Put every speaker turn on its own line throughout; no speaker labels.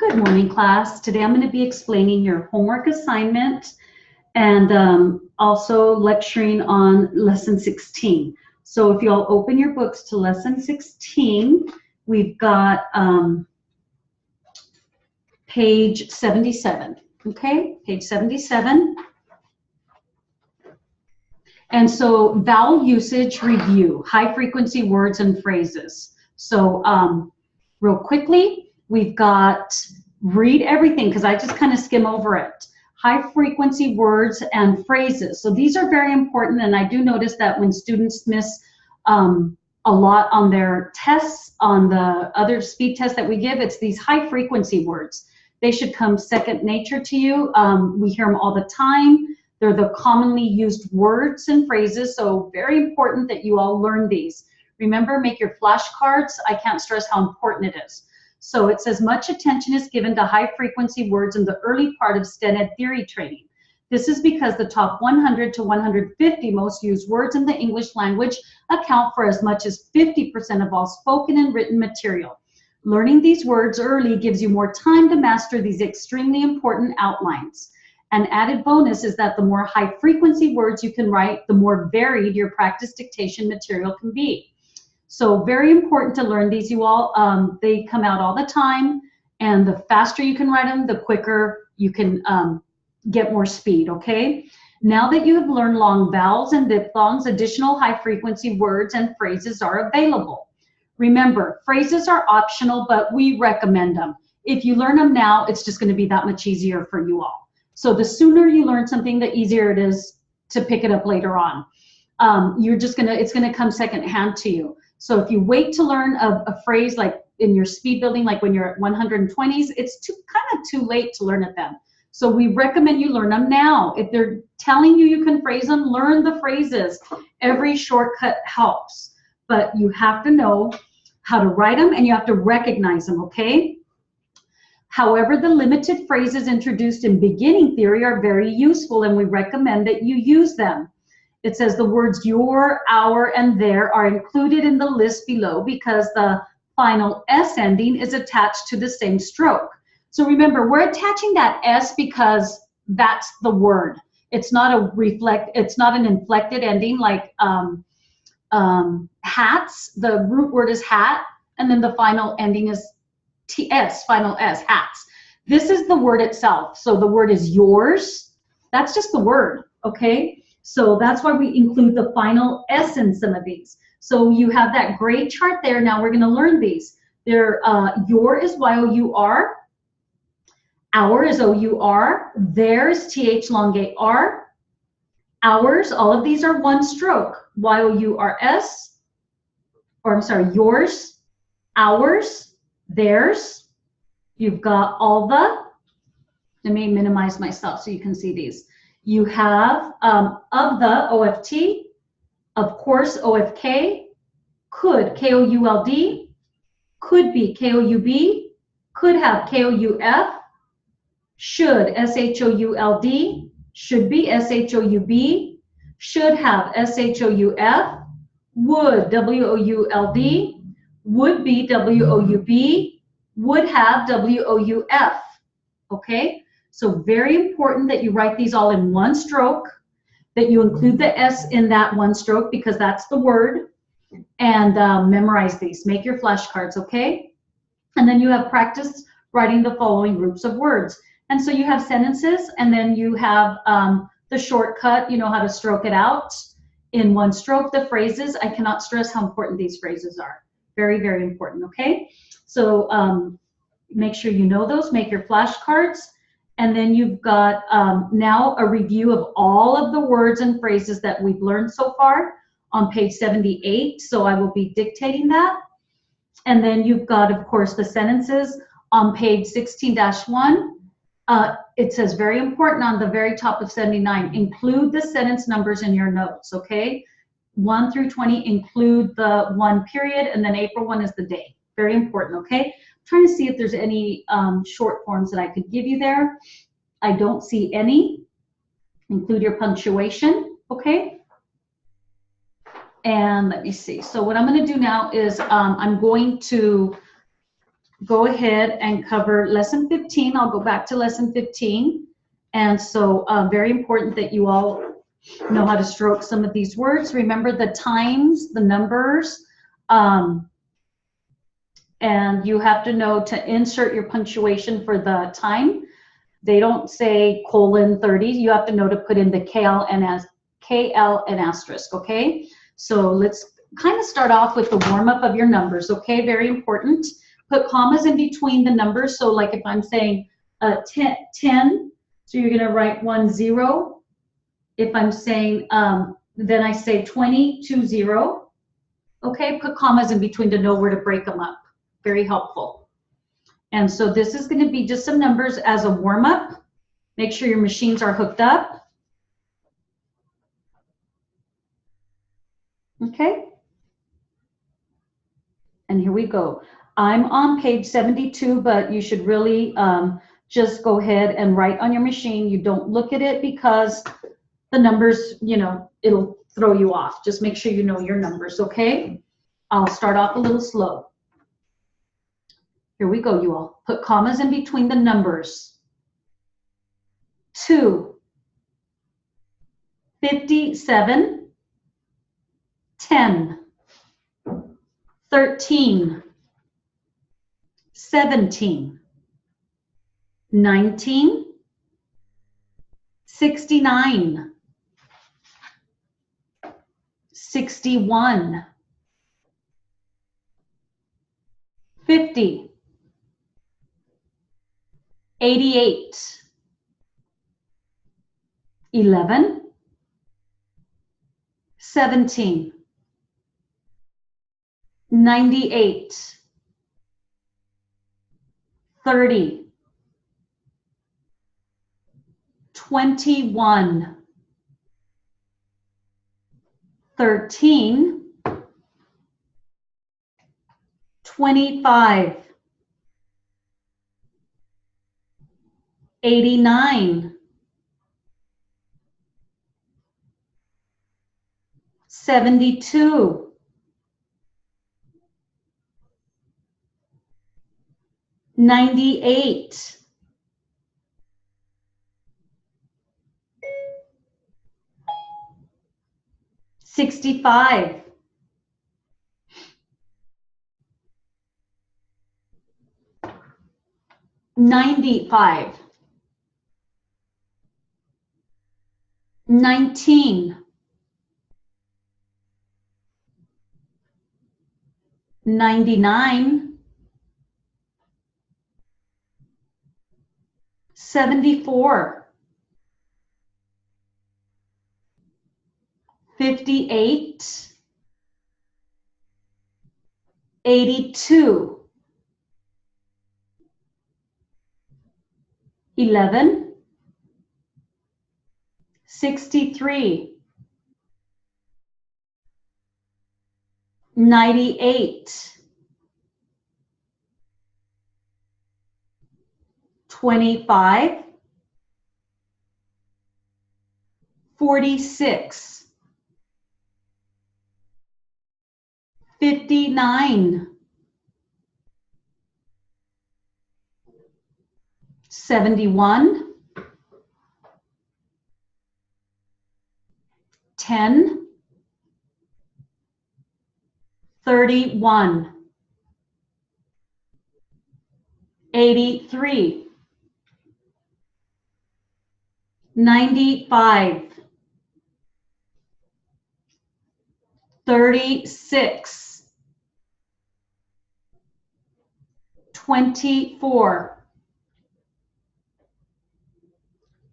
Good morning, class. Today I'm going to be explaining your homework assignment and also lecturing on lesson 16. So if you all open your books to lesson 16, we've got page 77, okay? Page 77. And so vowel usage review, high frequency words and phrases. So real quickly, we've got read everything because I just kind of skim over it. High frequency words and phrases. So these are very important, and I do notice that when students miss a lot on their tests, on the other speed tests that we give, it's these high frequency words. They should come second nature to you. We hear them all the time. They're the commonly used words and phrases, so very important that you all learn these. Remember, make your flashcards. I can't stress how important it is. So it says much attention is given to high frequency words in the early part of STEM Ed theory training. This is because the top 100 to 150 most used words in the English language account for as much as 50% of all spoken and written material. Learning these words early gives you more time to master these extremely important outlines. An added bonus is that the more high frequency words you can write, the more varied your practice dictation material can be. So very important to learn these, you all. They come out all the time, and the faster you can write them, the quicker you can get more speed, okay? Now that you have learned long vowels and diphthongs, additional high frequency words and phrases are available. Remember, phrases are optional, but we recommend them. If you learn them now, it's just going to be that much easier for you all. So the sooner you learn something, the easier it is to pick it up later on. It's gonna come second hand to you. So if you wait to learn a phrase like in your speed building, like when you're at 120s, it's kind of too late to learn it then. So we recommend you learn them now. If they're telling you you can phrase them, learn the phrases. Every shortcut helps, but you have to know how to write them and you have to recognize them, okay? However, the limited phrases introduced in beginning theory are very useful, and we recommend that you use them. It says the words your, our, and their are included in the list below because the final S ending is attached to the same stroke. So remember, we're attaching that S because that's the word. It's not an inflected ending like hats. The root word is hat, and then the final ending is TS, final S, hats. This is the word itself. So the word is yours. That's just the word, okay? So that's why we include the final S in some of these. So you have that great chart there. Now we're going to learn these. Your is Y-O-U-R. Our is O-U-R. There is T-H elongate R. Ours, all of these are one stroke. Y-O-U-R-S. Or I'm sorry, yours, ours, theirs. You've got all the, let me minimize myself so you can see these. You have of the, OFT, of course, OFK, could, K-O-U-L-D, could be, K-O-U-B, could have, K-O-U-F, should, S-H-O-U-L-D, should be, S-H-O-U-B, should have, S-H-O-U-F, would, W-O-U-L-D, would be, W-O-U-B, would have, W-O-U-F, okay? So very important that you write these all in one stroke, that you include the S in that one stroke because that's the word, and memorize these. Make your flashcards, okay? And then you have practice writing the following groups of words. And so you have sentences, and then you have the shortcut, you know how to stroke it out in one stroke. The phrases, I cannot stress how important these phrases are. Very, very important, okay? So make sure you know those, make your flashcards, and then you've got now a review of all of the words and phrases that we've learned so far on page 78, so I will be dictating that. And then you've got, of course, the sentences on page 16-1. It says very important on the very top of 79, include the sentence numbers in your notes, okay? 1 through 20 include the 1 period, and then April 1 is the day. Very important, okay? I'm trying to see if there's any short forms that I could give you there. I don't see any. Include your punctuation, okay? And let me see. So what I'm going to do now is I'm going to go ahead and cover lesson 15. I'll go back to lesson 15. And so very important that you all know how to stroke some of these words. Remember the times, the numbers, and you have to know to insert your punctuation for the time. They don't say colon 30. You have to know to put in the KL and asterisk, okay? So let's kind of start off with the warm-up of your numbers, okay? Very important. Put commas in between the numbers. So like if I'm saying 10, so you're going to write 10. If I'm saying, then I say 20. Okay, put commas in between to know where to break them up. Very helpful. And so this is going to be just some numbers as a warm-up. Make sure your machines are hooked up. Okay. And here we go. I'm on page 72, but you should really just go ahead and write on your machine. You don't look at it because the numbers, you know, it'll throw you off. Just make sure you know your numbers, okay? I'll start off a little slow. Here we go, you all. Put commas in between the numbers. 2, 57, 10, 13, 17, 19, 69, 61, 50, 88, 11, 17, 98, 30, 21, 13, 25, 89, 72, 98, 65, 95, 19, 99, 74, 58, 82, 11, 63, 98, 25, 46, 59, 71, 10, 31, 83, 95, 36, 24,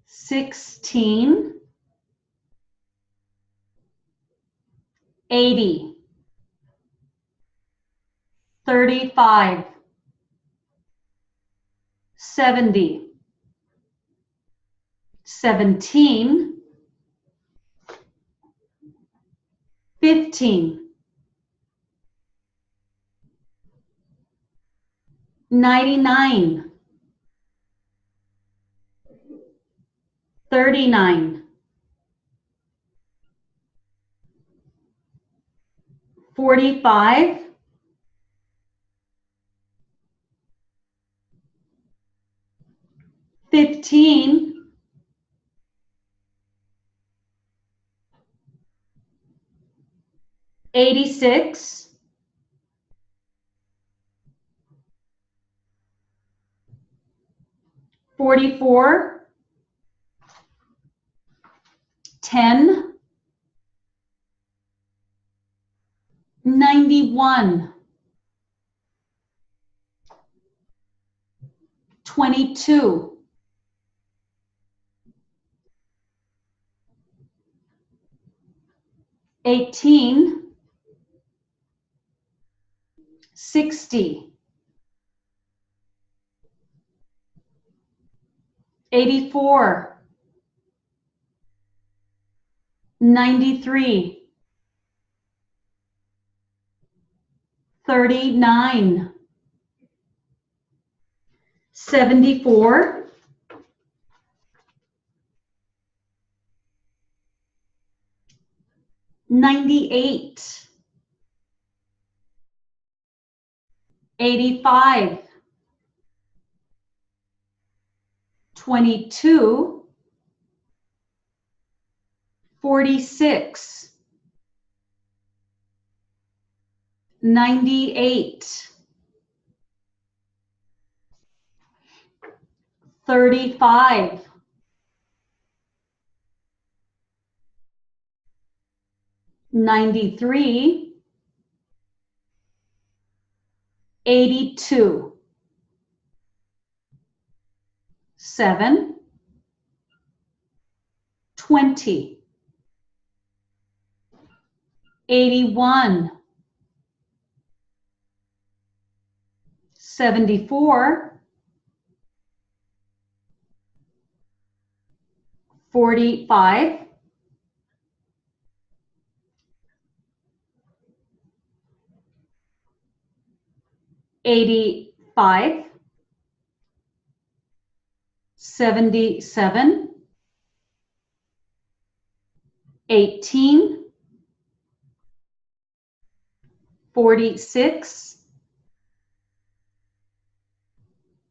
16, 80, 35, 70, 17, 15, 99, 39, 45, 15, 86, 44, 10, 91, 22, 18, 60, 84, 93, 39, 74, 98, 85, 22, 46, 98, 35, 93, 82, 7, 20, 81, 74, 45, 85, 77, 18, 46,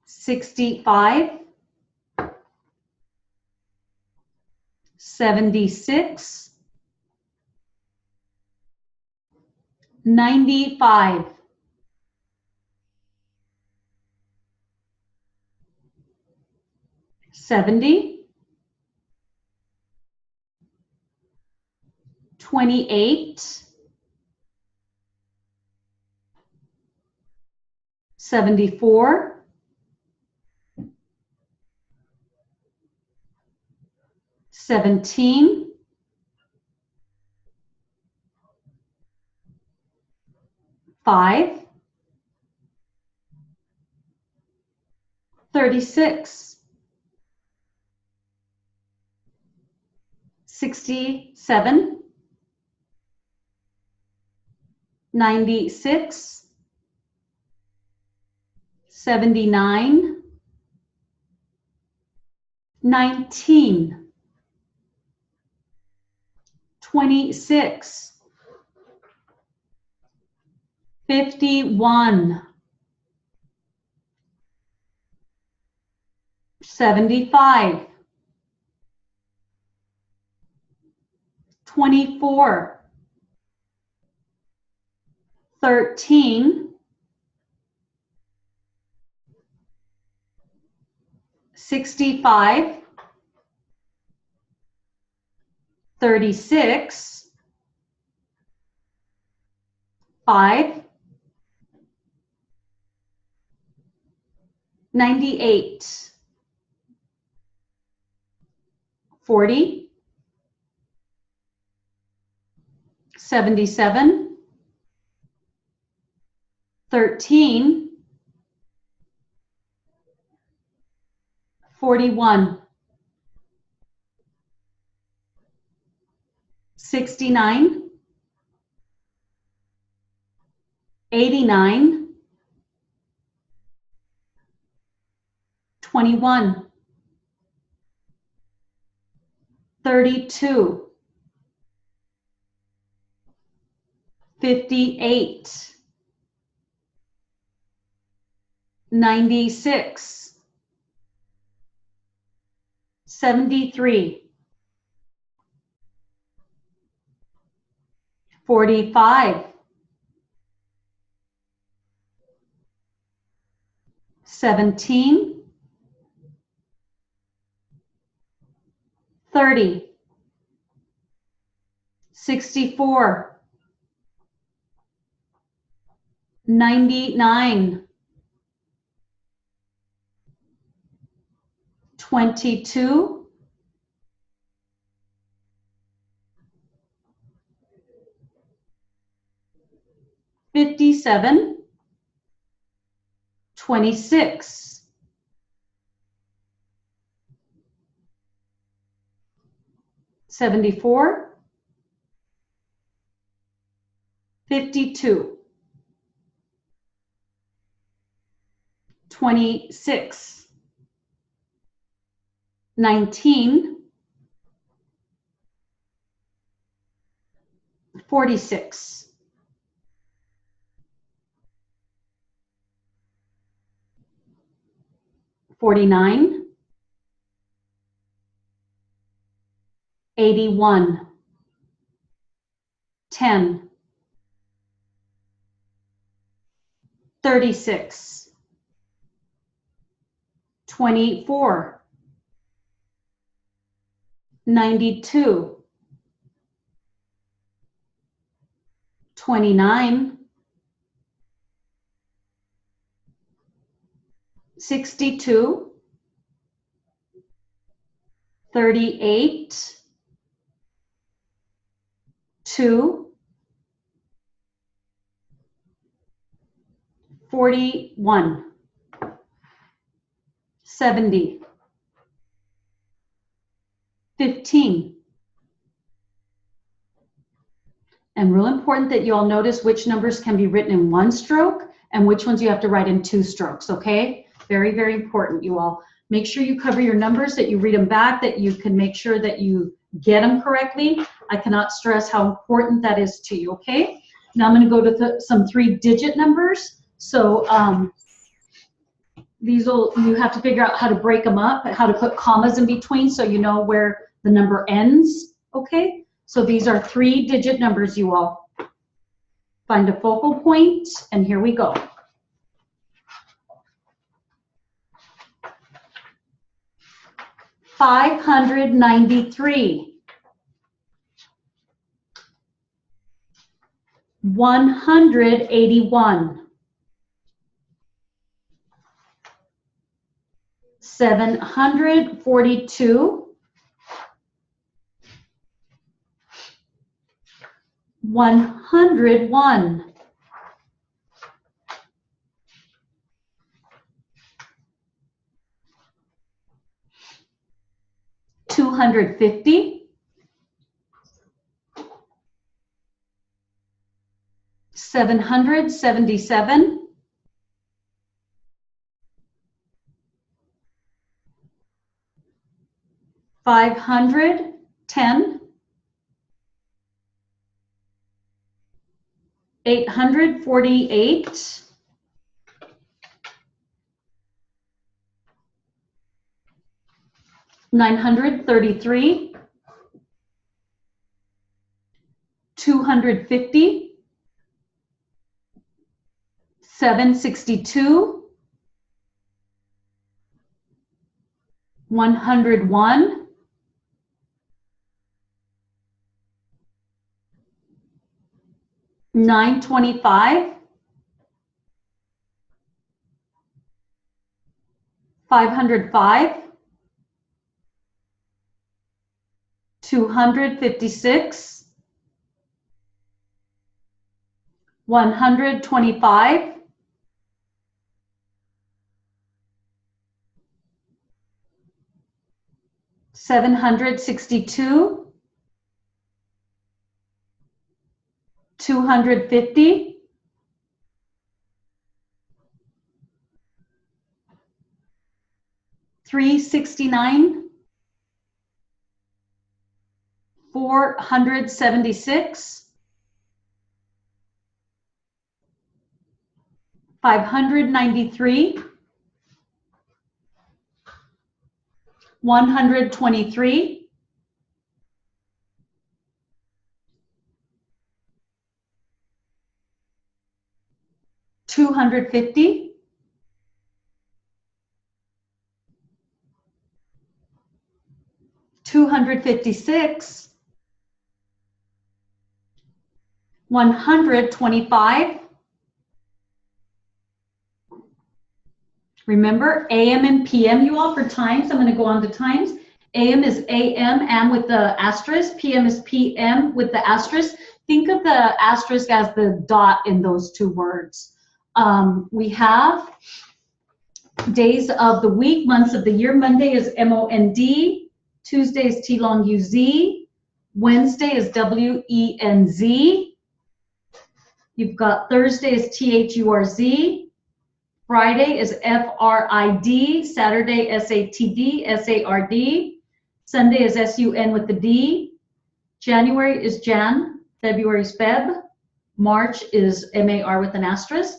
65, 76, 95, 70, 28, 74, 17, 5, 36, 67, 96, 79, 19, 26, 51, 75, 24, 13, 65, 36, 5, 98, 40, 77, 13, 41, 69, 89, 21, 32, 58, 96, 73, 45, 17, 30, 64, 99, 22, 57, 26, 74, 52, 26, 19, 46, 49, 81, 10, 36, 24, 92, 29, 62, 38, 2, 41, 70, 15. And real important that you all notice which numbers can be written in one stroke and which ones you have to write in 2 strokes, okay? Very, very important, you all. Make sure you cover your numbers, that you read them back, that you can make sure that you get them correctly. I cannot stress how important that is to you, okay? Now I'm going to go to some 3-digit numbers. So you have to figure out how to break them up, how to put commas in between so you know where the number ends, okay? So these are 3-digit numbers, you all. Find a focal point, and here we go. $593, 181, 742, 101, 250, 777, 510, 848, 933, 250, 762, 101, 925, 505, 256, 125, 762, 250, 369, 476, 593, 123, 250, 256, 125. Remember, AM and PM, you all, for times. I'm going to go on to times. AM is AM and with the asterisk. PM is PM with the asterisk. Think of the asterisk as the dot in those two words. We have days of the week, months of the year. Monday is M-O-N-D. Tuesday is T-long-U-Z. Wednesday is W-E-N-Z. You've got Thursday is T-H-U-R-Z. Friday is F-R-I-D. Saturday, S-A-T-D, S-A-R-D. Sunday is S-U-N with the D. January is Jan. February is Feb. March is M-A-R with an asterisk.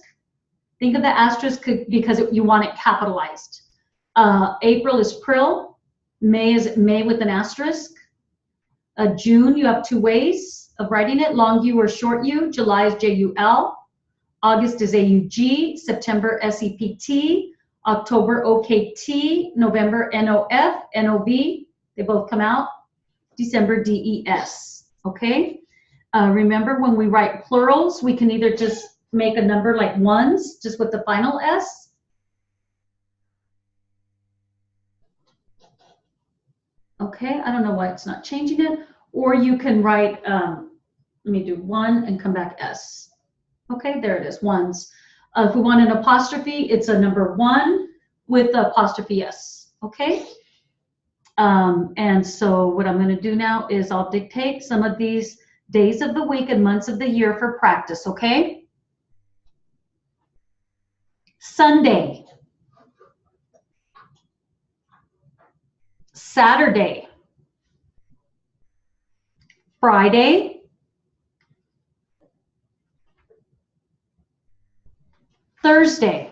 Think of the asterisk because you want it capitalized. April is Pril. May is May with an asterisk. June, you have two ways of writing it, long U or short U. July is J-U-L. August is A-U-G. September, S-E-P-T. October, O-K-T. November, N-O-F. N-O-V. They both come out. December, D-E-S. Okay? Remember, when we write plurals, we can either just make a number like ones, just with the final S. Okay, I don't know why it's not changing it. Or you can write, let me do 1 and come back S. Okay, there it is, ones. If we want an apostrophe, it's a number 1 with the apostrophe S. Okay? And so what I'm going to do now is I'll dictate some of these days of the week and months of the year for practice, okay? Sunday, Saturday, Friday, Thursday,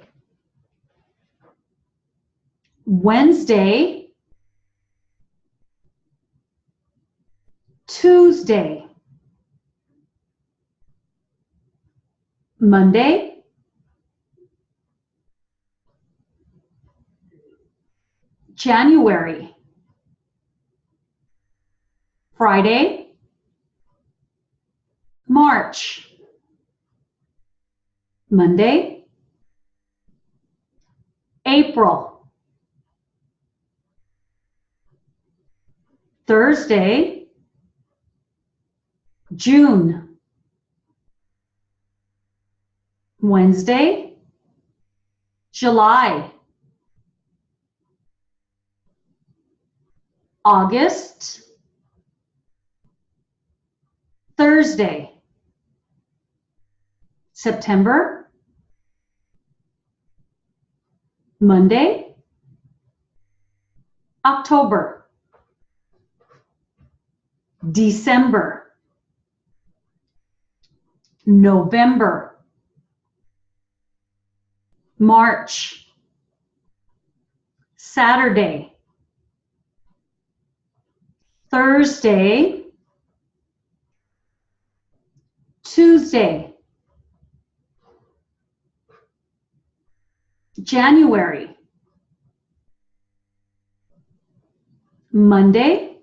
Wednesday, Tuesday, Monday, January, Friday, March, Monday, April, Thursday, June, Wednesday, July, August, Thursday, September, Monday, October, December, November, March, Saturday, Thursday, Tuesday, January, Monday,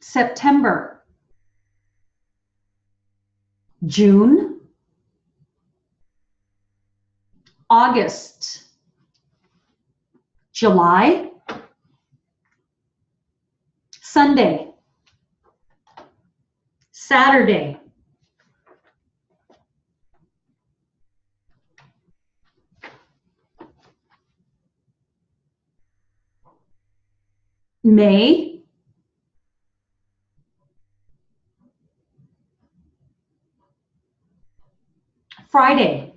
September, June, August, July, Sunday, Saturday, May, Friday,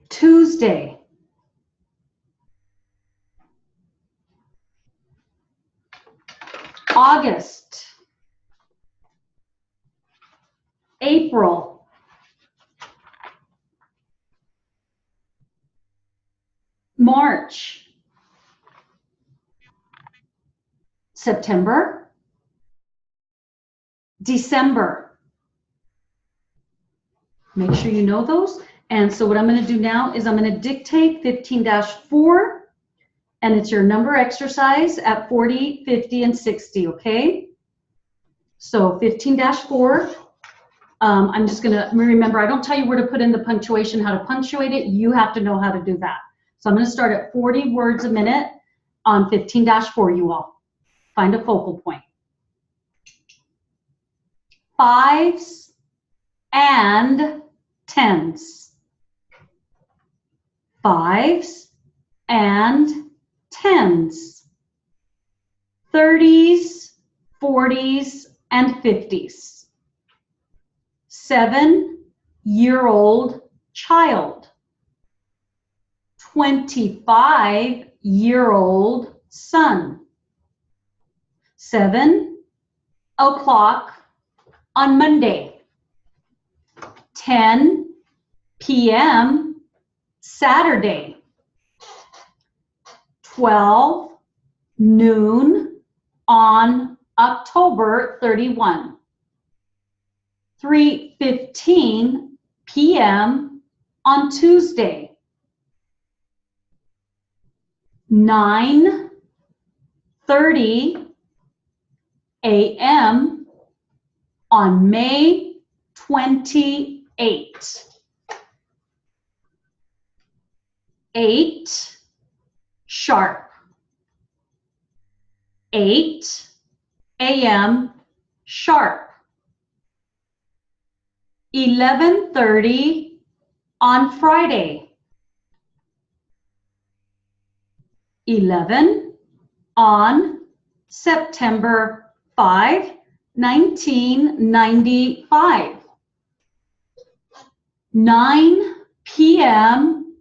Tuesday, August, April, March, September, December. Make sure you know those. And so what I'm going to do now is I'm going to dictate 15-4, and it's your number exercise at 40, 50, and 60, okay? So 15-4, I'm just going to remember, I don't tell you where to put in the punctuation, how to punctuate it. You have to know how to do that. So I'm going to start at 40 words a minute on 15-4, you all. Find a focal point. Fives and tens. Fives and tens. 30s, 40s, and 50s. 7-year-old child. 25-year-old son. 7 o'clock on Monday. 10 p.m. Saturday. 12 noon on October 31. 3:15 p.m. on Tuesday. 9:30 a.m. on May 28. 8 sharp. 8 a.m. sharp. 11:30 on Friday. 11 on September 5, 1995. 9 p.m.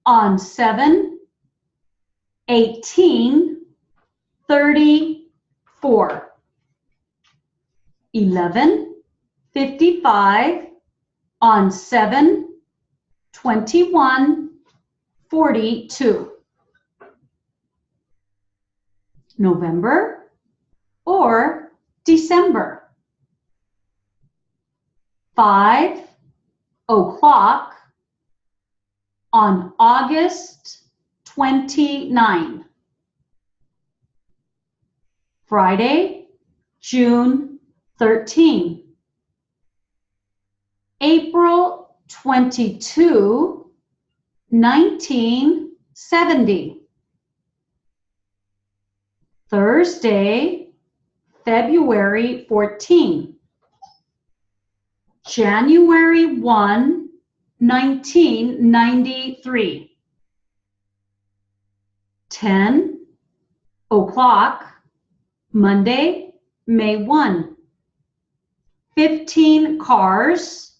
on 7/18/34. 11:55 on 7/21/42. November or December. 5 o'clock on August 29. Friday, June 13. April 22, 1970. Thursday, February 14. January 1, 1993. 10 o'clock, Monday, May 1. 15 cars,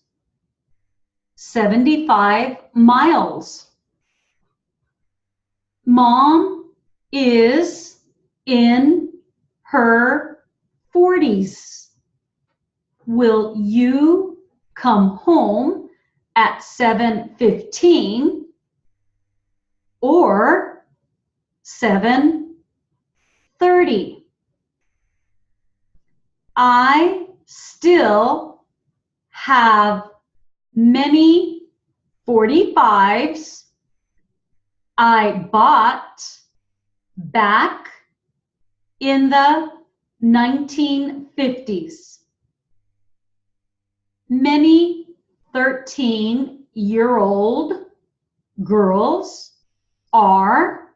75 miles. Mom is in her 40s. Will you come home at 7:15 or 7:30? I still have many 45s I bought back in the 1950s. Many 13-year-old girls are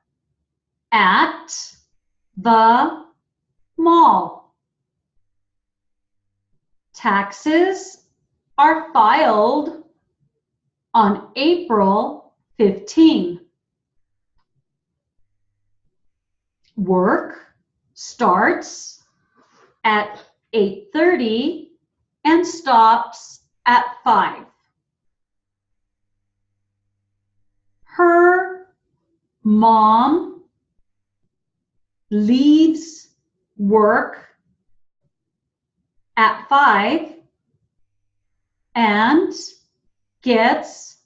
at the mall. Taxes are filed on April 15. Work starts at 8:30 and stops at 5. Her mom leaves work at 5 and gets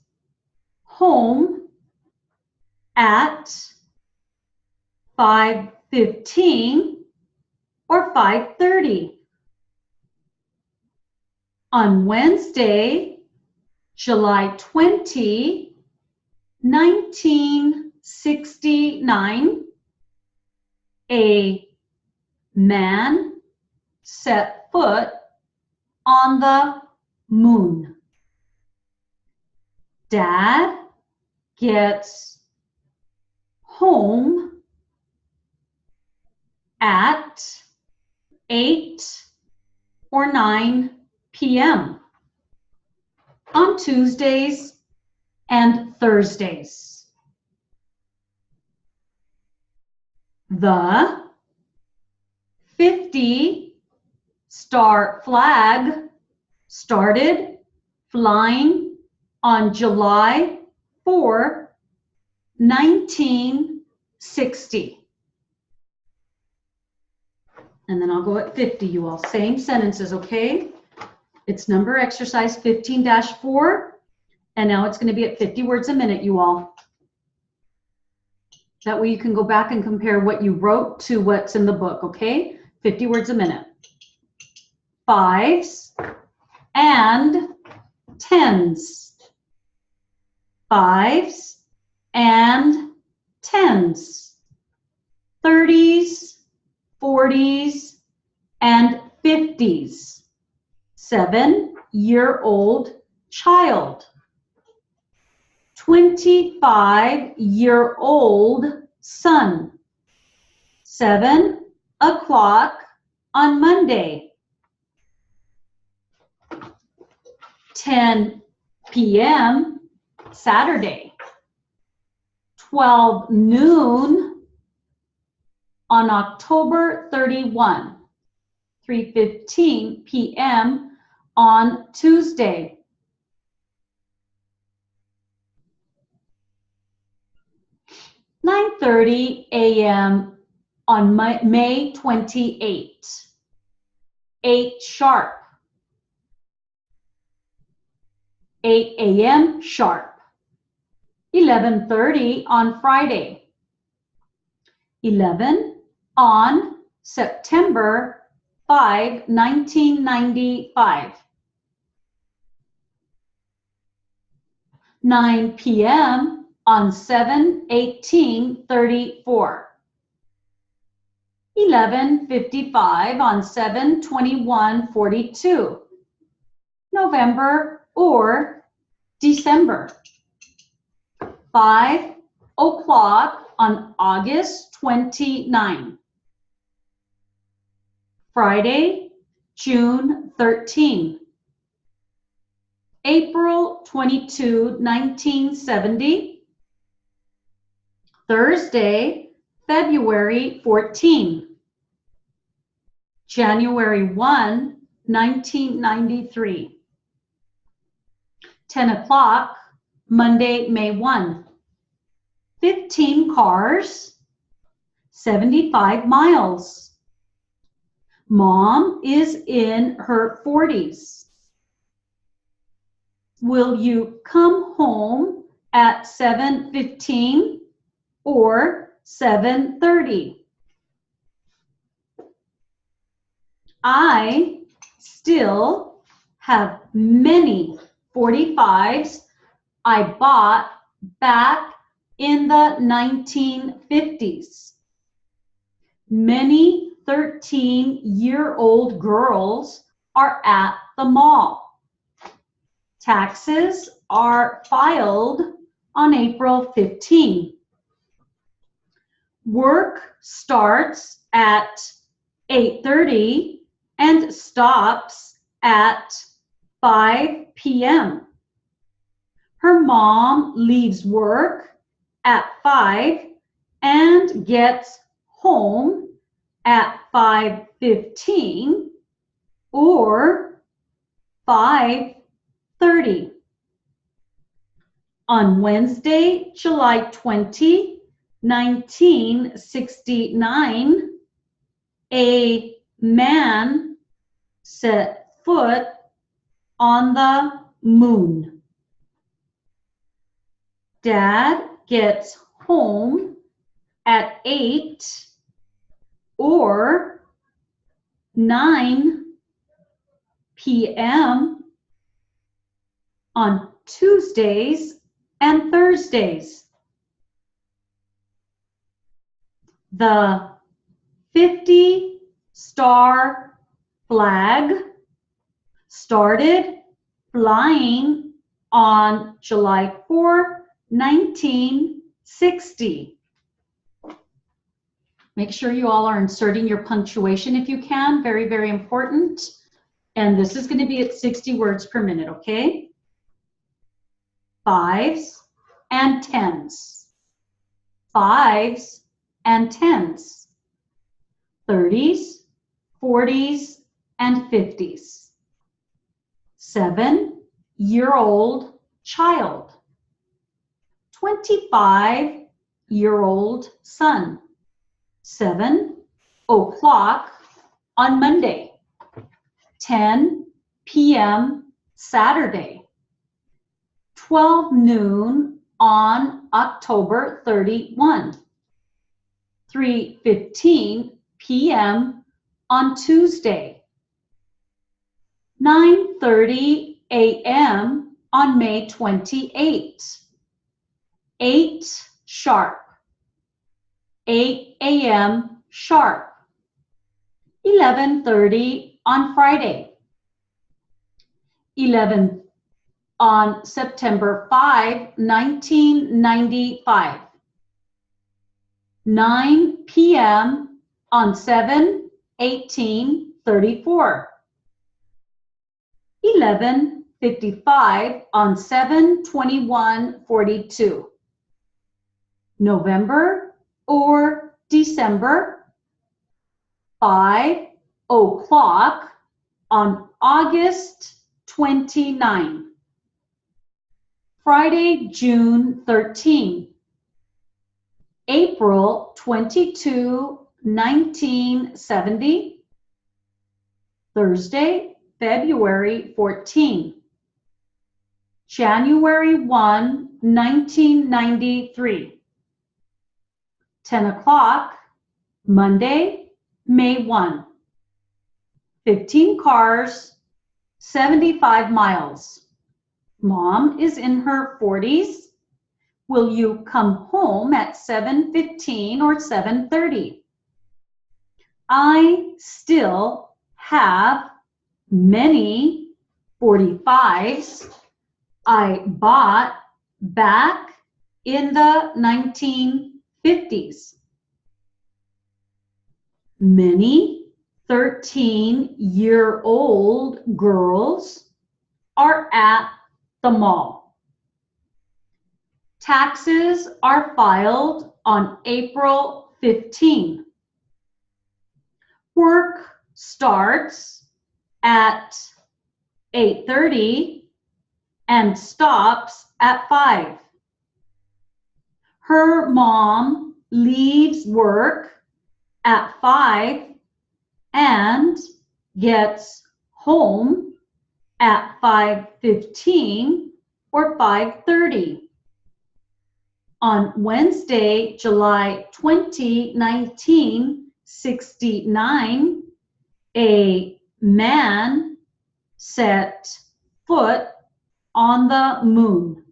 home at 5:15 or 5:30. On Wednesday, July 20, 1969, a man set foot on the moon. Dad gets home at 8 or 9 p.m. on Tuesdays and Thursdays. The 50-star flag started flying on July 4, 1960. And then I'll go at 50, you all. Same sentences, okay? It's number exercise 15-4, and now it's going to be at 50 words a minute, you all. That way you can go back and compare what you wrote to what's in the book, okay? 50 words a minute. Fives and tens. Fives and tens. 30s, 40s, and 50s. 7-year-old child. 25-year-old son. 7 o'clock on Monday. 10 p.m. Saturday. 12 noon on October 31. 3:15 p.m. on Tuesday. 9:30 a.m. on May 28. 8 sharp. 8 a.m. sharp. 11:30 on Friday. 11 on September 5, 1995. 9 p.m. on 7/18/34. 11:55 on 7/21/42. November or December. 5 o'clock on August 29. Friday, June 13. April 22, 1970. Thursday, February 14. January 1, 1993. 10 o'clock, Monday, May 1. 15 cars, 75 miles. Mom is in her 40s. Will you come home at 7:15 or 7:30? I still have many 45s I bought back in the 1950s. Many 13-year-old girls are at the mall. Taxes are filed on April 15. Work starts at 8:30 and stops at 5 p.m. Her mom leaves work at 5 and gets home at 5:15 or 5:30. On Wednesday, July 20, 1969, a man set foot on the moon. Dad gets home at 8 or 9 p.m. on Tuesdays and Thursdays. The 50-star flag started flying on July 4, 1960. Make sure you all are inserting your punctuation if you can. Very, very important. And this is going to be at 60 words per minute, okay? 5s and 10s. 5s and 10s. 30s, 40s, and 50s. 7-year-old child. 25-year-old son. 7 o'clock on Monday. 10 p.m. Saturday. 12 noon on October 31. 3:15 p.m. on Tuesday. 9:30 a.m. on May 28. 8 sharp. 8 a.m. sharp. 11:30 on Friday. 11 on September 5, 1995. 9 p.m. on 7/18/34. 11:55 on 7/21/42. November or December. 5 o'clock on August 29. Friday, June 13. April 22, 1970. Thursday, February 14. January 1, 1993. 10 o'clock, Monday, May 1. 15 cars, 75 miles. Mom is in her 40s. Will you come home at 7:15 or 7:30? I still have many 45s I bought back in the 1950s. Many 13-year-old girls are at the mall. Taxes are filed on April 15. Work starts at 8:30 and stops at 5. Her mom leaves work at 5 and gets home at 5:15 or 5:30. On Wednesday, July 20, 1969, a man set foot on the moon.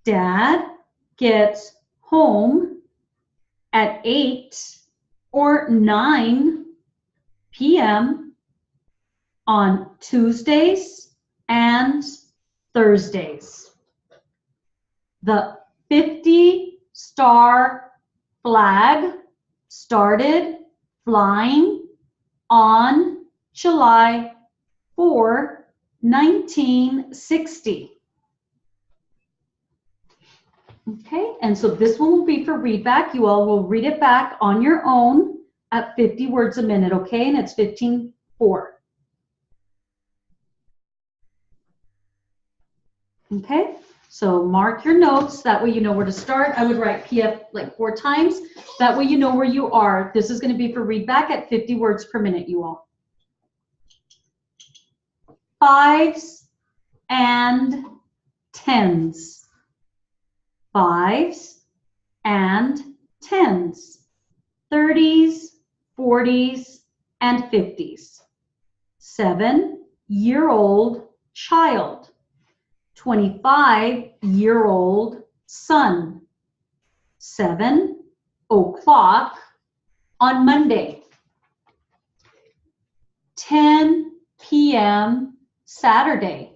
Dad gets home at 8 or 9 p.m. on Tuesdays and Thursdays. The 50-star flag started flying on July 4, 1960. Okay, and so this one will be for read back. You all will read it back on your own at 50 words a minute, okay? And it's 15:4. Okay, so mark your notes. That way you know where to start. I would write PF like 4 times. That way you know where you are. This is going to be for read back at 50 words per minute, you all. 5s and 10s. 5s and 10s. 30s, 40s, and 50s. 7-year-old child. 25-year-old son. 7 o'clock on Monday. 10 p.m. Saturday.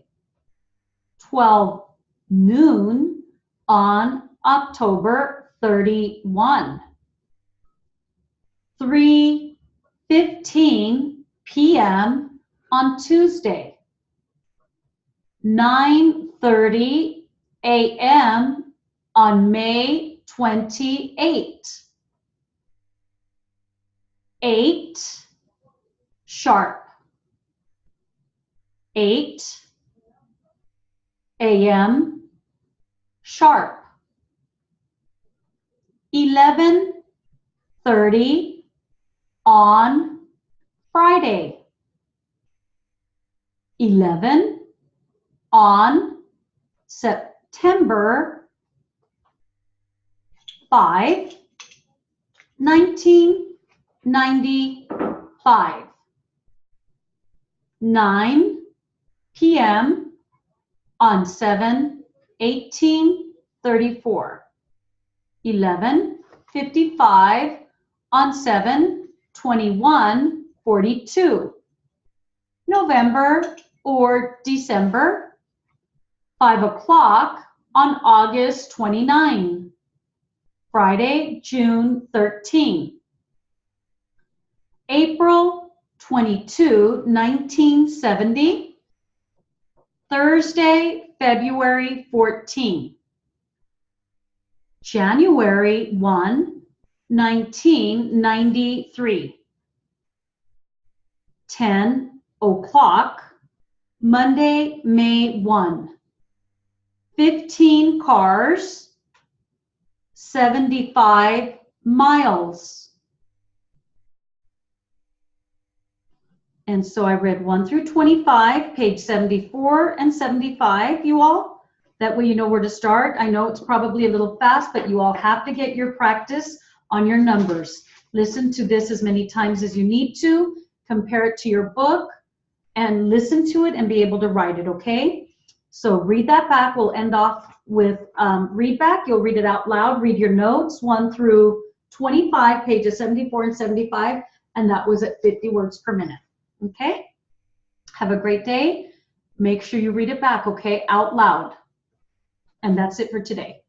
12 noon on October 31. 3:15 p.m. on Tuesday. 9:30 a.m. on May 28. 8 sharp. 8 a.m. sharp. 11:30 on Friday. 11 on September 5, 1995. 9 p.m. on 7/18/34. 11:55 on 7/21/42. November or December. 5 o'clock on August 29. Friday, June 13. April 22, 1970. Thursday, February 14. January 1, 1993. 10 o'clock, Monday, May 1. 15 cars, 75 miles. And so I read 1 through 25, page 74 and 75, you all. That way you know where to start. I know it's probably a little fast, but you all have to get your practice on your numbers. Listen to this as many times as you need to. Compare it to your book and listen to it and be able to write it, okay? So read that back. We'll end off with read back. You'll read it out loud. Read your notes, 1 through 25, pages 74 and 75, and that was at 50 words per minute, okay? Have a great day. Make sure you read it back, okay, out loud. And that's it for today.